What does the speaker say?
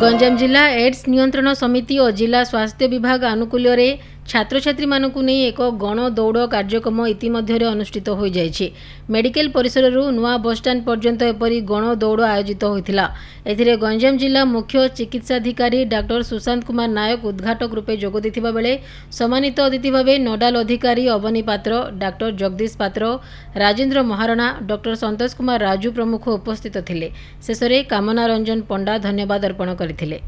गंजाम जिला एड्स नियंत्रण समिति और जिला स्वास्थ्य विभाग आनुकूल्य छात्र छात्री मानक नहीं एक गण दौड़ कार्यक्रम इतिमध्य अनुष्ठित हो जाइए। मेडिकल परिसर नुआ बसस्टाण्ड पर्यंत एपरी गण दौड़ आयोजित होता। एथिरे गंजाम जिला मुख्य चिकित्साधिकारी डॉक्टर सुशांत कुमार नायक उद्घाटक रूपे जोग देथिबा बेले सम्मानित अतिथि भाव नोडाल अधिकारी अवनी पात्र, डॉक्टर जगदीश पात्र, राजेन्द्र महाराणा, डॉक्टर संतोष कुमार राजू प्रमुख उपस्थित थिले। शेष में कामना रंजन पंडा धन्यवाद अर्पण करथिले।